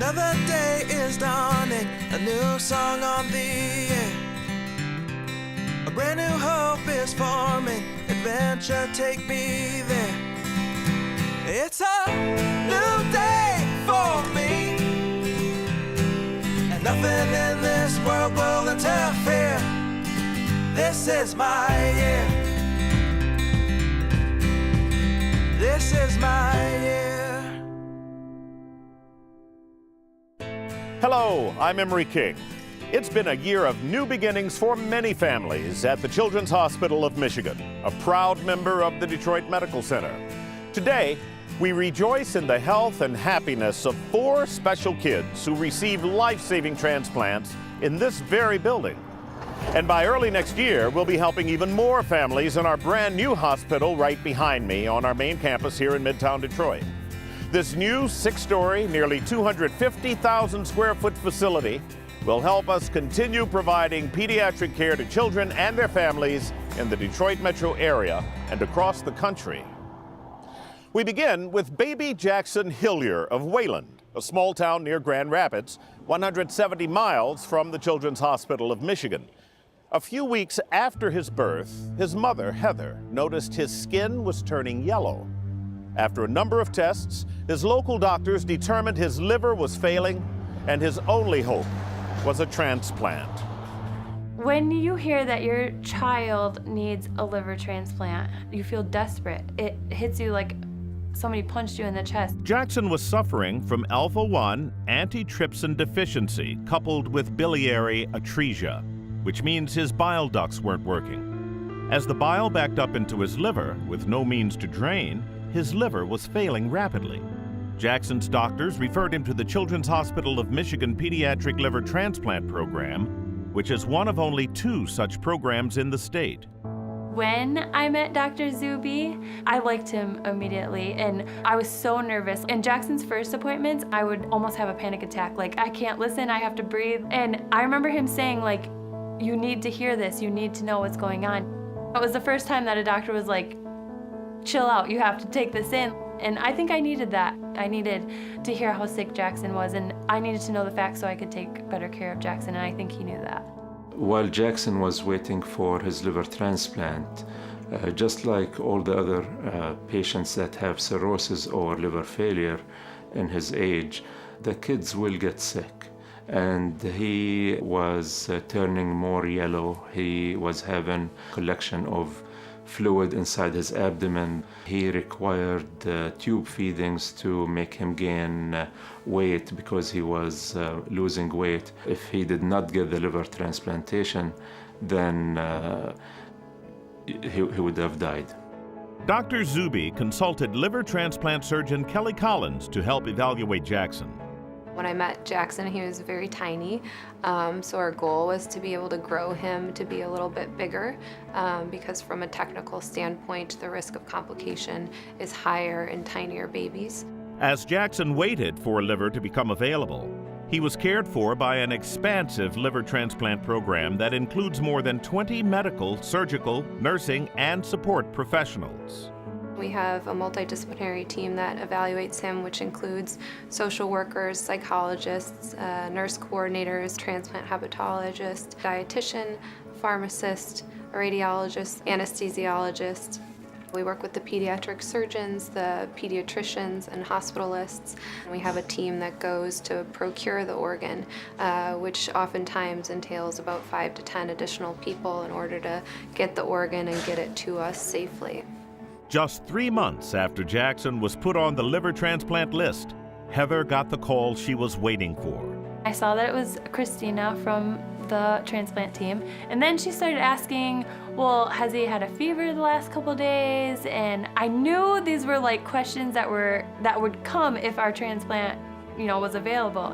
Another day is dawning, a new song on the air. A brand new hope is forming, adventure take me there. It's a new day for me, and nothing in this world will interfere. This is my year. This is my year. Hello, I'm Emery King. It's been a year of new beginnings for many families at the Children's Hospital of Michigan, a proud member of the Detroit Medical Center. Today, we rejoice in the health and happiness of 4 special kids who received life-saving transplants in this very building. And by early next year, we'll be helping even more families in our brand new hospital right behind me on our main campus here in Midtown Detroit. This new 6-story, nearly 250,000 square foot facility will help us continue providing pediatric care to children and their families in the Detroit metro area and across the country. We begin with baby Jackson Hillier of Wayland, a small town near Grand Rapids, 170 miles from the Children's Hospital of Michigan. A few weeks after his birth, his mother, Heather, noticed his skin was turning yellow. After a number of tests, his local doctors determined his liver was failing and his only hope was a transplant. When you hear that your child needs a liver transplant, you feel desperate. It hits you like somebody punched you in the chest. Jackson was suffering from alpha-1 antitrypsin deficiency coupled with biliary atresia, which means his bile ducts weren't working. As the bile backed up into his liver with no means to drain, his liver was failing rapidly. Jackson's doctors referred him to the Children's Hospital of Michigan Pediatric Liver Transplant Program, which is one of only 2 such programs in the state. When I met Dr. Zuby, I liked him immediately, and I was so nervous. In Jackson's first appointments, I would almost have a panic attack, like, I can't listen, I have to breathe. And I remember him saying, like, you need to hear this, you need to know what's going on. It was the first time that a doctor was like, chill out, you have to take this in. And I think I needed that. I needed to hear how sick Jackson was, and I needed to know the facts so I could take better care of Jackson, and I think he knew that. While Jackson was waiting for his liver transplant, just like all the other patients that have cirrhosis or liver failure in his age, the kids will get sick. And he was turning more yellow. He was having collection of fluid inside his abdomen. He required tube feedings to make him gain weight because he was losing weight. If he did not get the liver transplantation, then he would have died. Dr. Zuby consulted liver transplant surgeon Kelly Collins to help evaluate Jackson. When I met Jackson, he was very tiny, so our goal was to be able to grow him to be a little bit bigger, because from a technical standpoint, the risk of complication is higher in tinier babies. As Jackson waited for a liver to become available, he was cared for by an expansive liver transplant program that includes more than 20 medical, surgical, nursing, and support professionals. We have a multidisciplinary team that evaluates him, which includes social workers, psychologists, nurse coordinators, transplant hepatologist, dietitian, pharmacist, a radiologist, anesthesiologist. We work with the pediatric surgeons, the pediatricians, and hospitalists. We have a team that goes to procure the organ, which oftentimes entails about 5 to 10 additional people in order to get the organ and get it to us safely. Just 3 months after Jackson was put on the liver transplant list, Heather got the call she was waiting for. I saw that it was Christina from the transplant team, and then she started asking, well, has he had a fever the last couple days? And I knew these were like questions that would come if our transplant, was available.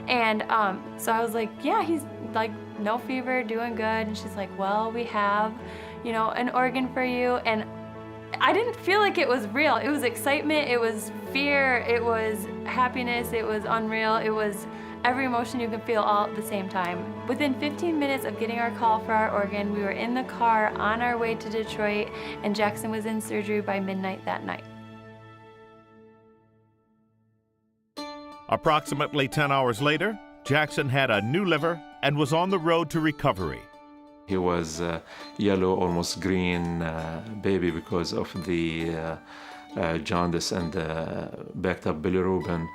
And so I was like, yeah, he's like no fever, doing good. And she's like, well, we have, an organ for you. And I didn't feel like it was real. It was excitement, it was fear, it was happiness, it was unreal, it was every emotion you can feel all at the same time. Within 15 minutes of getting our call for our organ, we were in the car on our way to Detroit, and Jackson was in surgery by midnight that night. Approximately 10 hours later, Jackson had a new liver and was on the road to recovery. He was yellow, almost green baby because of the jaundice and the backed up bilirubin.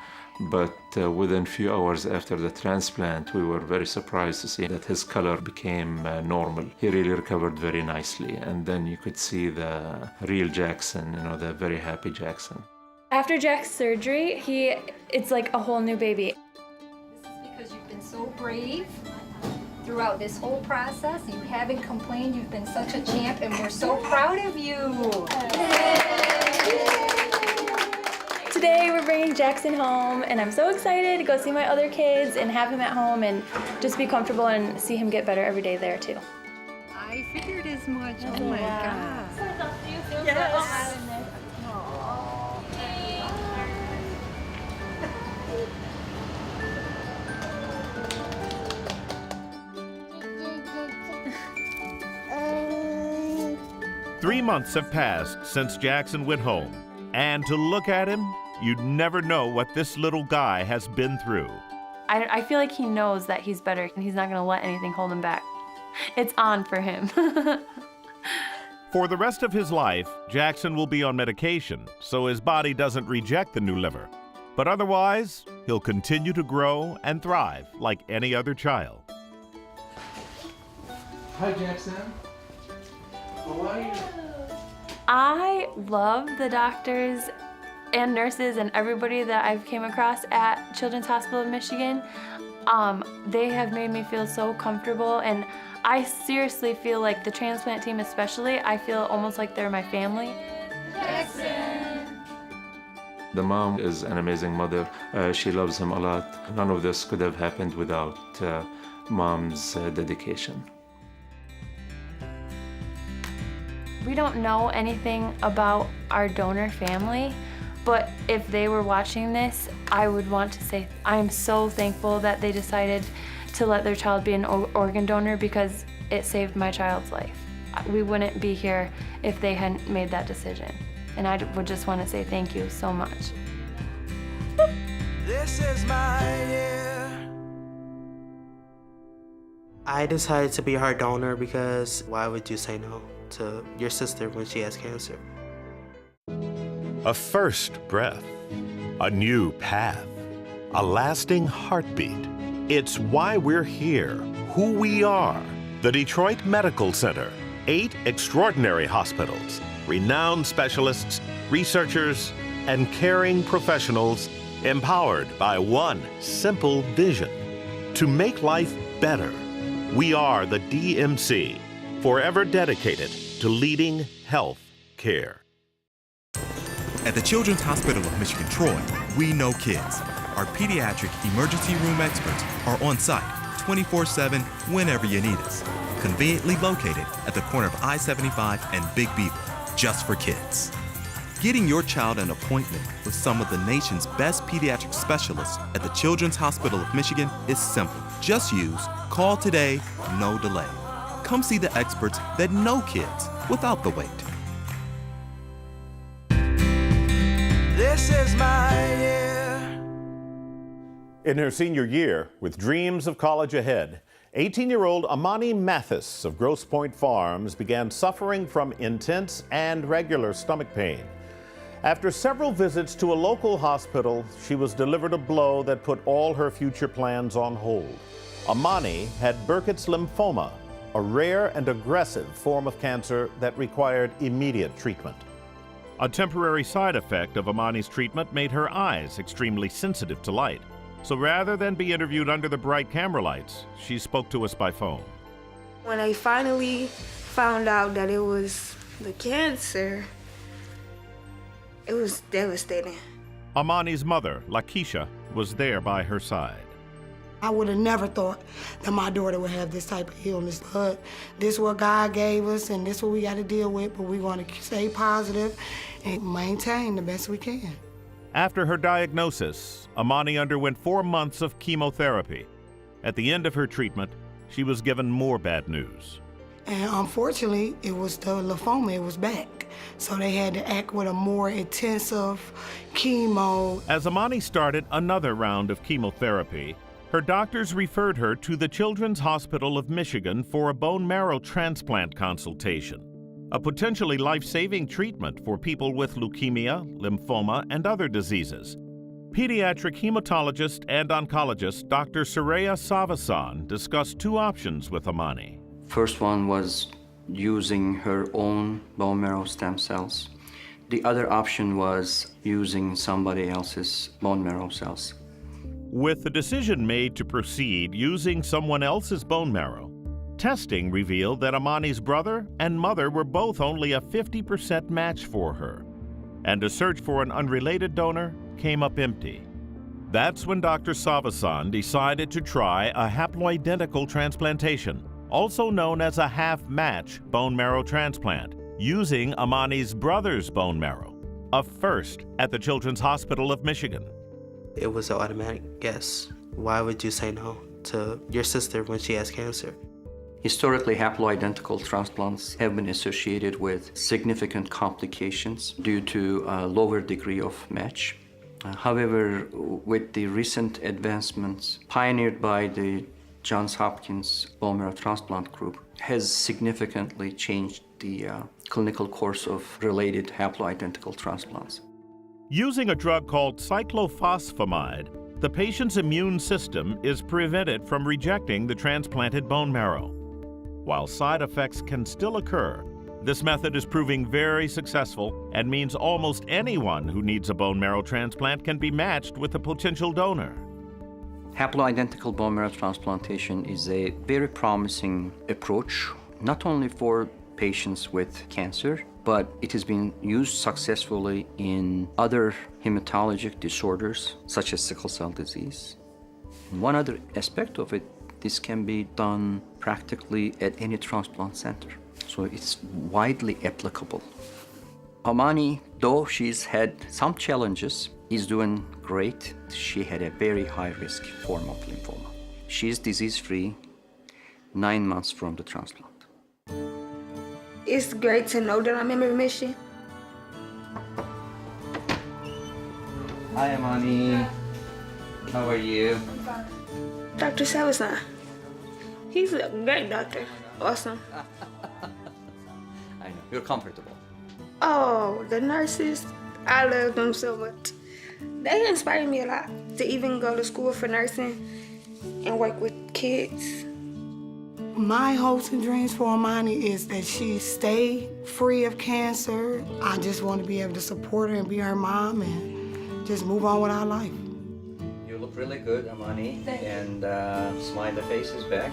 But within a few hours after the transplant, we were very surprised to see that his color became normal. He really recovered very nicely. And then you could see the real Jackson, the very happy Jackson. After Jack's surgery, it's like a whole new baby. This is because you've been so brave throughout this whole process. You haven't complained. You've been such a champ, and we're so proud of you. Today we're bringing Jackson home, and I'm so excited to go see my other kids and have him at home and just be comfortable and see him get better every day there too. I figured as much. Oh my God. Yes. Three months have passed since Jackson went home, and to look at him, you'd never know what this little guy has been through. I feel like he knows that he's better and he's not gonna let anything hold him back. It's on for him. For the rest of his life, Jackson will be on medication, so his body doesn't reject the new liver. But otherwise, he'll continue to grow and thrive like any other child. Hi, Jackson. How are you? I love the doctors and nurses and everybody that I've came across at Children's Hospital of Michigan. They have made me feel so comfortable, and I seriously feel like the transplant team especially, I feel almost like they're my family. Jackson! The mom is an amazing mother. She loves him a lot. None of this could have happened without mom's dedication. We don't know anything about our donor family, but if they were watching this, I would want to say I'm so thankful that they decided to let their child be an organ donor, because it saved my child's life. We wouldn't be here if they hadn't made that decision. And I would just want to say thank you so much. This is my year. I decided to be her donor because why would you say no to your sister when she has cancer? A first breath, a new path, a lasting heartbeat. It's why we're here, who we are. The Detroit Medical Center, 8 extraordinary hospitals, renowned specialists, researchers, and caring professionals empowered by one simple vision: to make life better. We are the DMC, forever dedicated to leading health care. At the Children's Hospital of Michigan Troy, we know kids. Our pediatric emergency room experts are on site 24/7 whenever you need us. Conveniently located at the corner of I-75 and Big Beaver, just for kids. Getting your child an appointment with some of the nation's best pediatric specialists at the Children's Hospital of Michigan is simple. Just use Call Today, no delay. Come see the experts that know kids without the wait. This is my year. In her senior year, with dreams of college ahead, 18-year-old Amani Mathis of Grosse Pointe Farms began suffering from intense and regular stomach pain. After several visits to a local hospital, she was delivered a blow that put all her future plans on hold. Amani had Burkitt's lymphoma, a rare and aggressive form of cancer that required immediate treatment. A temporary side effect of Amani's treatment made her eyes extremely sensitive to light. So rather than be interviewed under the bright camera lights, she spoke to us by phone. When I finally found out that it was the cancer, it was devastating. Amani's mother, Lakeisha, was there by her side. I would have never thought that my daughter would have this type of illness, but this is what God gave us, and this is what we got to deal with, but we want to stay positive and maintain the best we can. After her diagnosis, Amani underwent 4 months of chemotherapy. At the end of her treatment, she was given more bad news. And unfortunately, it was the lymphoma, it was back. so they had to act with a more intensive chemo. As Amani started another round of chemotherapy, her doctors referred her to the Children's Hospital of Michigan for a bone marrow transplant consultation, a potentially life-saving treatment for people with leukemia, lymphoma, and other diseases. Pediatric hematologist and oncologist Dr. Suraya Savasan discussed two options with Amani. First one was using her own bone marrow stem cells. The other option was using somebody else's bone marrow cells. With the decision made to proceed using someone else's bone marrow, testing revealed that Amani's brother and mother were both only a 50% match for her, and a search for an unrelated donor came up empty. That's when Dr. Savasan decided to try a haploidentical transplantation, also known as a half-match bone marrow transplant, using Amani's brother's bone marrow, a first at the Children's Hospital of Michigan. It was an automatic yes. Why would you say no to your sister when she has cancer? Historically, haploidentical transplants have been associated with significant complications due to a lower degree of match. However, with the recent advancements pioneered by the Johns Hopkins Bone Marrow Transplant Group has significantly changed the clinical course of related haploidentical transplants. Using a drug called cyclophosphamide, the patient's immune system is prevented from rejecting the transplanted bone marrow. While side effects can still occur, this method is proving very successful and means almost anyone who needs a bone marrow transplant can be matched with a potential donor. Haploidentical bone marrow transplantation is a very promising approach, not only for patients with cancer, but it has been used successfully in other hematologic disorders, such as sickle cell disease. One other aspect of it, this can be done practically at any transplant center, so it's widely applicable. Amani, though she's had some challenges, is doing great. She had a very high-risk form of lymphoma. She's disease-free 9 months from the transplant. It's great to know that I'm in remission. Hi, Amani. How are you? Dr. Savasan, he's a great doctor. Awesome. I know. You're comfortable. Oh, the nurses, I love them so much. They inspire me a lot to even go to school for nursing and work with kids. My hopes and dreams for Amani is that she stay free of cancer. I just want to be able to support her and be her mom and just move on with our life. You look really good, Amani, and smile, the face is back.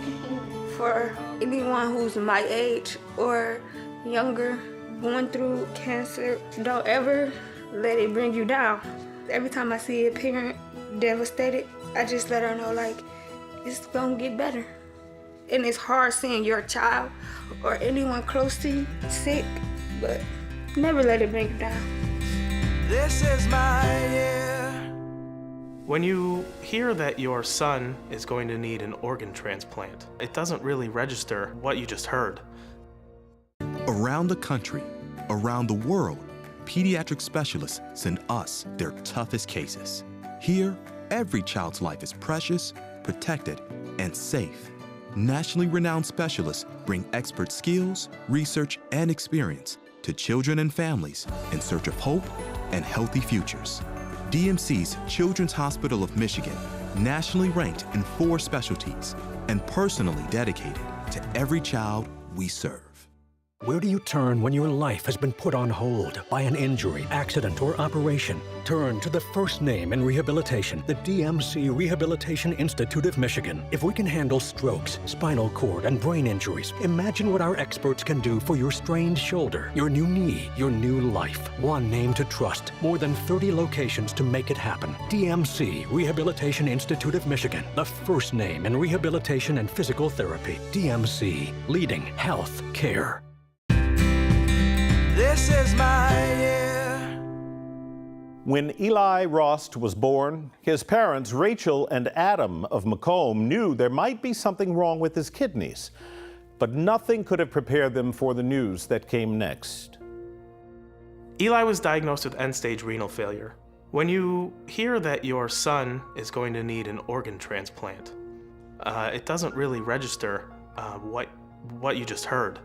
For anyone who's my age or younger going through cancer, don't ever let it bring you down. Every time I see a parent devastated, I just let her know, like, it's gonna get better. And it's hard seeing your child or anyone close to you sick, but never let it bring you down. This is my year. When you hear that your son is going to need an organ transplant, it doesn't really register what you just heard. Around the country, around the world, pediatric specialists send us their toughest cases. Here, every child's life is precious, protected, and safe. Nationally renowned specialists bring expert skills, research, and experience to children and families in search of hope and healthy futures. DMC's Children's Hospital of Michigan, nationally ranked in 4 specialties and personally dedicated to every child we serve. Where do you turn when your life has been put on hold by an injury, accident, or operation? Turn to the first name in rehabilitation, the DMC Rehabilitation Institute of Michigan. If we can handle strokes, spinal cord, and brain injuries, imagine what our experts can do for your strained shoulder, your new knee, your new life. One name to trust, more than 30 locations to make it happen. DMC Rehabilitation Institute of Michigan, the first name in rehabilitation and physical therapy. DMC, leading health care. This is my year. When Eli Rost was born, his parents, Rachel and Adam of Macomb, knew there might be something wrong with his kidneys, but nothing could have prepared them for the news that came next. Eli was diagnosed with end-stage renal failure. When you hear that your son is going to need an organ transplant, it doesn't really register what you just heard.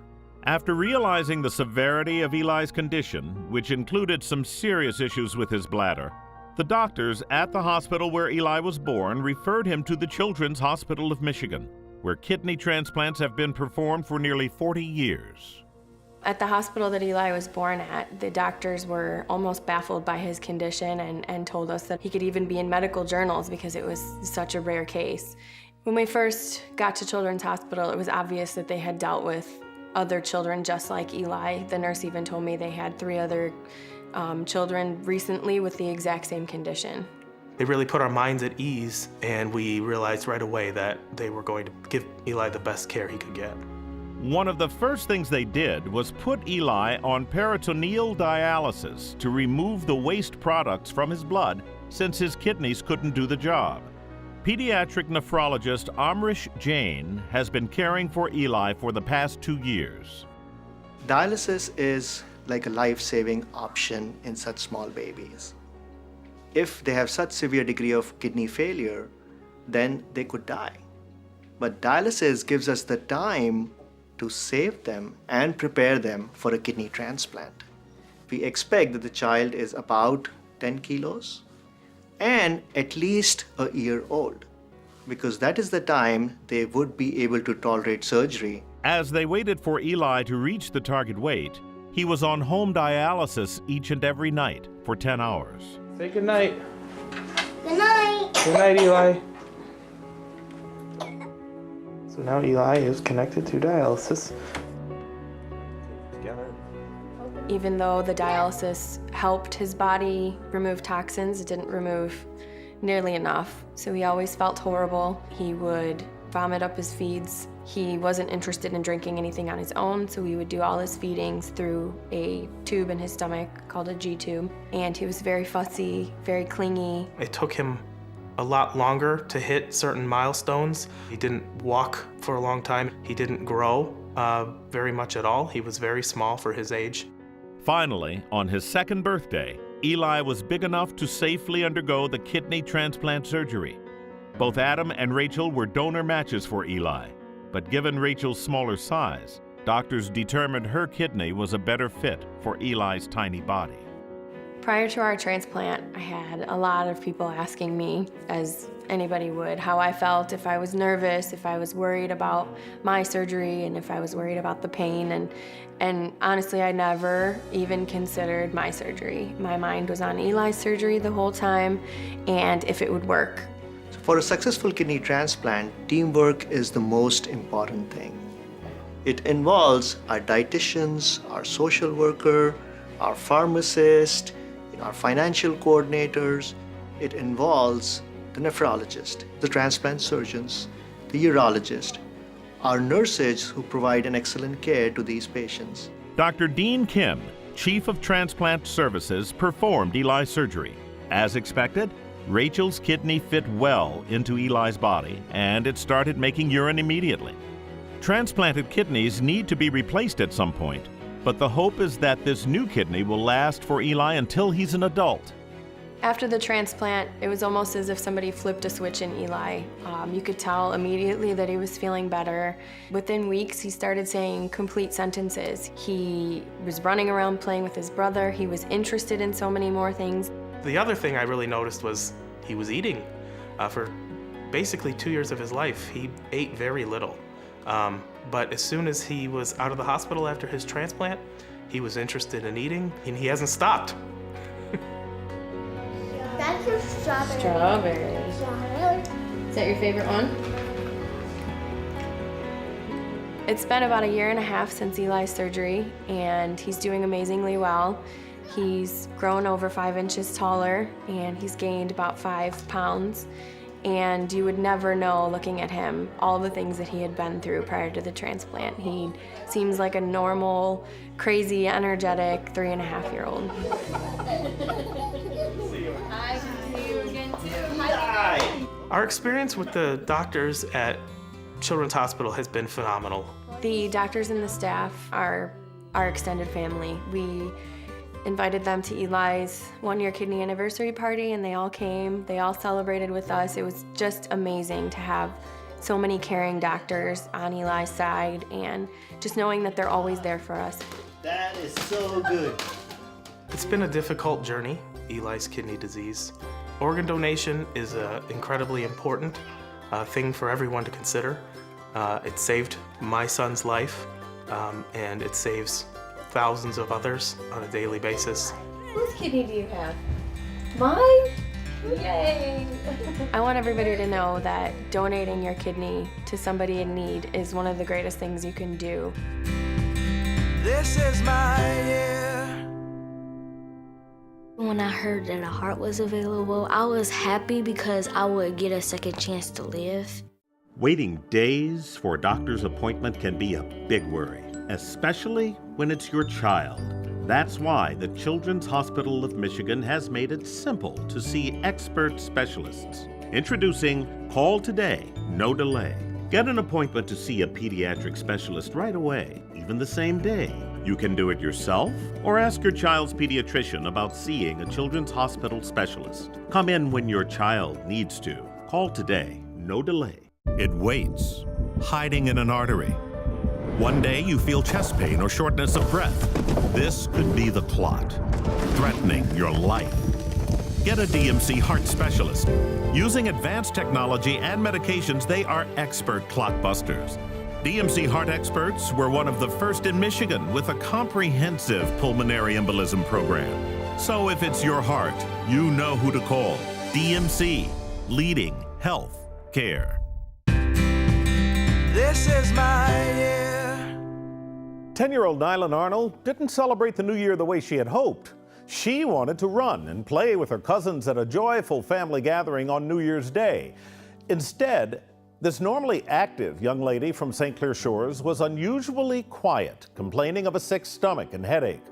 After realizing the severity of Eli's condition, which included some serious issues with his bladder, the doctors at the hospital where Eli was born referred him to the Children's Hospital of Michigan, where kidney transplants have been performed for nearly 40 years. At the hospital that Eli was born at, the doctors were almost baffled by his condition and told us that he could even be in medical journals because it was such a rare case. When we first got to Children's Hospital, it was obvious that they had dealt with other children just like Eli. The nurse even told me they had 3 other children recently with the exact same condition. They really put our minds at ease, and we realized right away that they were going to give Eli the best care he could get. One of the first things they did was put Eli on peritoneal dialysis to remove the waste products from his blood since his kidneys couldn't do the job. Pediatric nephrologist Amrish Jain has been caring for Eli for the past 2 years. Dialysis is like a life-saving option in such small babies. If they have such severe degree of kidney failure, then they could die. But dialysis gives us the time to save them and prepare them for a kidney transplant. We expect that the child is about 10 kilos and at least a year old, because that is the time they would be able to tolerate surgery. As they waited for Eli to reach the target weight, he was on home dialysis each and every night for 10 hours. Say good night. Good night. Good night, Eli. So now Eli is connected to dialysis. Together. Even though the dialysis helped his body remove toxins, it didn't remove nearly enough. So he always felt horrible. He would vomit up his feeds. He wasn't interested in drinking anything on his own, so we would do all his feedings through a tube in his stomach called a G-tube. And he was very fussy, very clingy. It took him a lot longer to hit certain milestones. He didn't walk for a long time. He didn't grow very much at all. He was very small for his age. Finally, on his 2nd birthday, Eli was big enough to safely undergo the kidney transplant surgery. Both Adam and Rachel were donor matches for Eli, but given Rachel's smaller size, doctors determined her kidney was a better fit for Eli's tiny body. Prior to our transplant, I had a lot of people asking me, as anybody would, how I felt, if I was nervous, if I was worried about my surgery, and if I was worried about the pain. And honestly, I never even considered my surgery. My mind was on Eli's surgery the whole time, and if it would work. For a successful kidney transplant, teamwork is the most important thing. It involves our dietitians, our social worker, our pharmacist, our financial coordinators. It involves the nephrologist, the transplant surgeons, the urologist, our nurses who provide an excellent care to these patients. Dr. Dean Kim, Chief of Transplant Services, performed Eli's surgery. As expected, Rachel's kidney fit well into Eli's body, and it started making urine immediately. Transplanted kidneys need to be replaced at some point, but the hope is that this new kidney will last for Eli until he's an adult. After the transplant, it was almost as if somebody flipped a switch in Eli. You could tell immediately that he was feeling better. Within weeks, he started saying complete sentences. He was running around playing with his brother. He was interested in so many more things. The other thing I really noticed was he was eating. For basically 2 years of his life, he ate very little. But as soon as he was out of the hospital after his transplant, he was interested in eating, and he hasn't stopped. That's your strawberry. Strawberry. Strawberry. Is that your favorite one? It's been about 1.5 years since Eli's surgery, and he's doing amazingly well. He's grown over 5 inches taller, and he's gained about 5 pounds. And you would never know, looking at him, all the things that he had been through prior to the transplant. He seems like a normal, crazy, energetic 3.5-year-old. Our experience with the doctors at Children's Hospital has been phenomenal. The doctors and the staff are our extended family. We invited them to Eli's one-year kidney anniversary party, and they all came. They all celebrated with us. It was just amazing to have so many caring doctors on Eli's side, and just knowing that they're always there for us. That is so good. It's been a difficult journey, Eli's kidney disease. Organ donation is an incredibly important thing for everyone to consider. It saved my son's life, and it saves thousands of others on a daily basis. Whose kidney do you have? Mine? Yay! I want everybody to know that donating your kidney to somebody in need is one of the greatest things you can do. This is my year. When I heard that a heart was available, I was happy because I would get a second chance to live. Waiting days for a doctor's appointment can be a big worry, especially when it's your child. That's why the Children's Hospital of Michigan has made it simple to see expert specialists. Introducing Call Today, No Delay. Get an appointment to see a pediatric specialist right away, even the same day. You can do it yourself or ask your child's pediatrician about seeing a Children's Hospital specialist. Come in when your child needs to. Call today, no delay. It waits, hiding in an artery. One day you feel chest pain or shortness of breath. This could be the clot, threatening your life. Get a DMC heart specialist. Using advanced technology and medications, they are expert clot busters. DMC heart experts were one of the first in Michigan with a comprehensive pulmonary embolism program. So if it's your heart, you know who to call. DMC, leading health care. This is my year. 10-year-old Nylan Arnold didn't celebrate the new year the way she had hoped. She wanted to run and play with her cousins at a joyful family gathering on New Year's Day. Instead, this normally active young lady from St. Clair Shores was unusually quiet, complaining of a sick stomach and headache.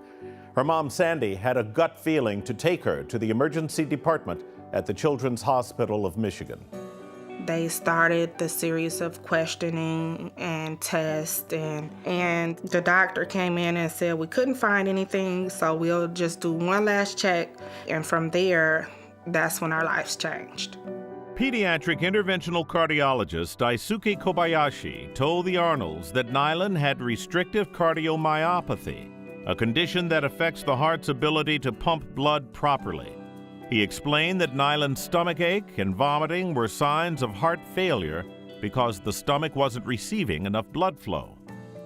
Her mom, Sandy, had a gut feeling to take her to the emergency department at the Children's Hospital of Michigan. They started the series of questioning and tests, and the doctor came in and said we couldn't find anything, so we'll just do one last check. And from there, that's when our lives changed. Pediatric interventional cardiologist Daisuke Kobayashi told the Arnolds that Nylan had restrictive cardiomyopathy, a condition that affects the heart's ability to pump blood properly. He explained that Nylan's stomach ache and vomiting were signs of heart failure because the stomach wasn't receiving enough blood flow.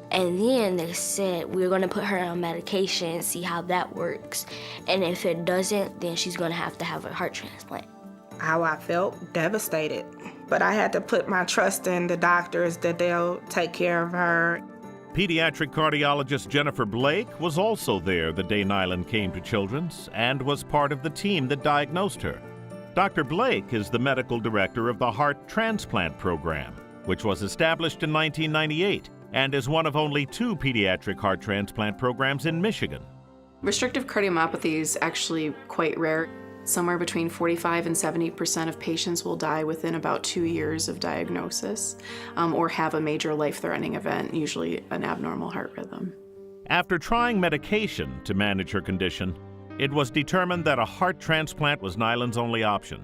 And then they said we're gonna put her on medication and see how that works. And if it doesn't, then she's gonna have to have a heart transplant. How I felt, devastated. But I had to put my trust in the doctors that they'll take care of her. Pediatric cardiologist Jennifer Blake was also there the day Nylan came to Children's and was part of the team that diagnosed her. Dr. Blake is the medical director of the Heart Transplant Program, which was established in 1998 and is one of only 2 pediatric heart transplant programs in Michigan. Restrictive cardiomyopathy is actually quite rare. Somewhere between 45 and 70% of patients will die within about 2 years of diagnosis or have a major life-threatening event, usually an abnormal heart rhythm. After trying medication to manage her condition, it was determined that a heart transplant was Nylan's only option.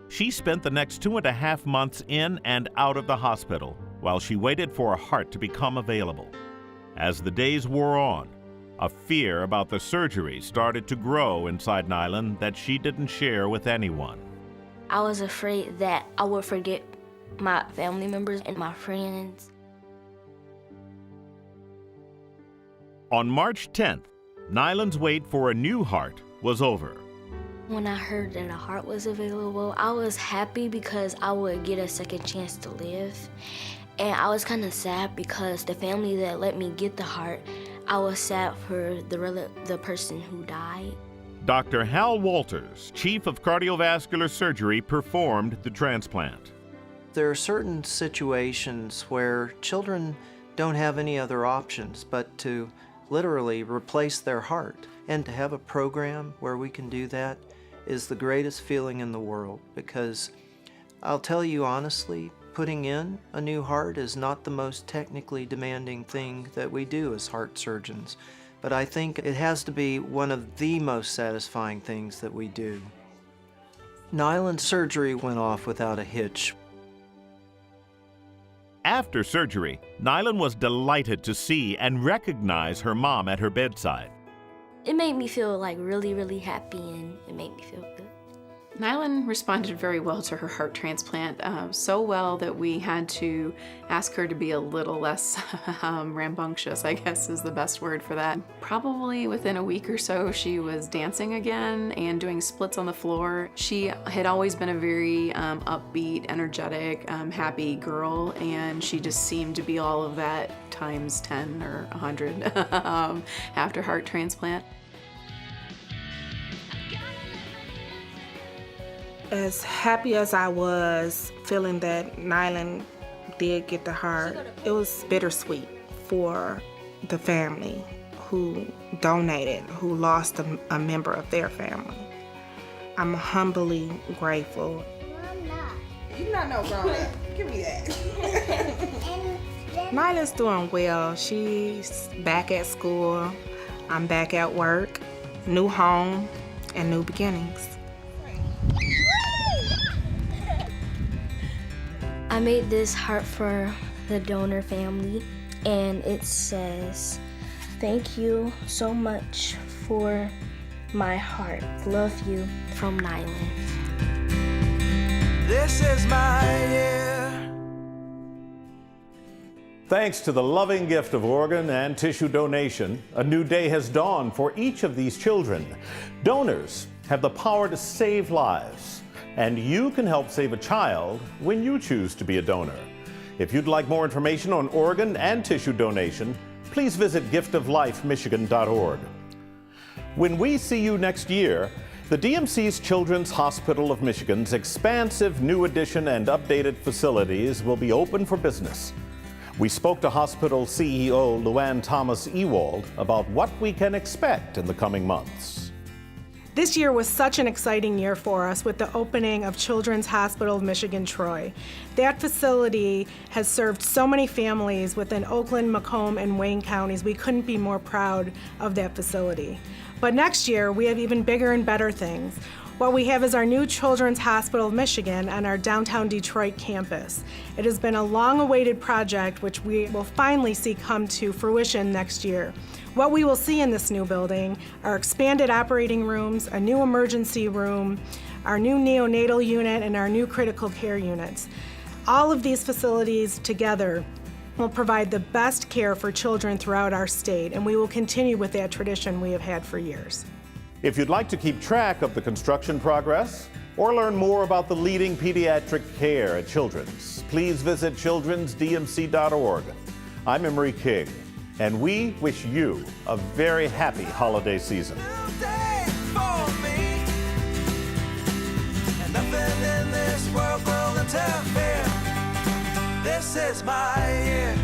She spent the next 2.5 months in and out of the hospital while she waited for a heart to become available. As the days wore on, a fear about the surgery started to grow inside Nylan that she didn't share with anyone. I was afraid that I would forget my family members and my friends. On March 10th, Nylan's wait for a new heart was over. When I heard that a heart was available, I was happy because I would get a second chance to live. And I was kind of sad because the family that let me get the heart, I was sad for the person who died. Dr. Hal Walters, chief of cardiovascular surgery, performed the transplant. There are certain situations where children don't have any other options but to literally replace their heart. And to have a program where we can do that is the greatest feeling in the world, because I'll tell you honestly, putting in a new heart is not the most technically demanding thing that we do as heart surgeons. but I think it has to be one of the most satisfying things that we do. Nyland's surgery went off without a hitch. After surgery, Nyland was delighted to see and recognize her mom at her bedside. It made me feel like really, really happy, and it made me feel good. Nyland responded very well to her heart transplant, so well that we had to ask her to be a little less rambunctious, I guess is the best word for that. Probably within a week or so, she was dancing again and doing splits on the floor. She had always been a very upbeat, energetic, happy girl, and she just seemed to be all of that times 10 or 100 after heart transplant. As happy as I was feeling that Nyland did get the heart, it was bittersweet for the family who donated, who lost a member of their family. I'm humbly grateful. You're not no grown up. Give me that. Nyland's doing well. She's back at school. I'm back at work. New home and new beginnings. I made this heart for the donor family, and it says, "Thank you so much for my heart. Love you, from Nyland." This is my year. Thanks to the loving gift of organ and tissue donation, a new day has dawned for each of these children. Donors have the power to save lives, and you can help save a child when you choose to be a donor. If you'd like more information on organ and tissue donation, please visit giftoflifemichigan.org. When we see you next year, the DMC's Children's Hospital of Michigan's expansive new addition and updated facilities will be open for business. We spoke to hospital CEO Luann Thomas Ewald about what we can expect in the coming months. This year was such an exciting year for us with the opening of Children's Hospital of Michigan Troy. That facility has served so many families within Oakland, Macomb, and Wayne counties. We couldn't be more proud of that facility. But next year, we have even bigger and better things. What we have is our new Children's Hospital of Michigan on our downtown Detroit campus. It has been a long-awaited project which we will finally see come to fruition next year. What we will see in this new building are expanded operating rooms, a new emergency room, our new neonatal unit, and our new critical care units. All of these facilities together will provide the best care for children throughout our state, and we will continue with that tradition we have had for years. If you'd like to keep track of the construction progress or learn more about the leading pediatric care at Children's, please visit childrensdmc.org. I'm Emery King, and we wish you a very happy holiday season. And nothing in this world will interfere. This is my year.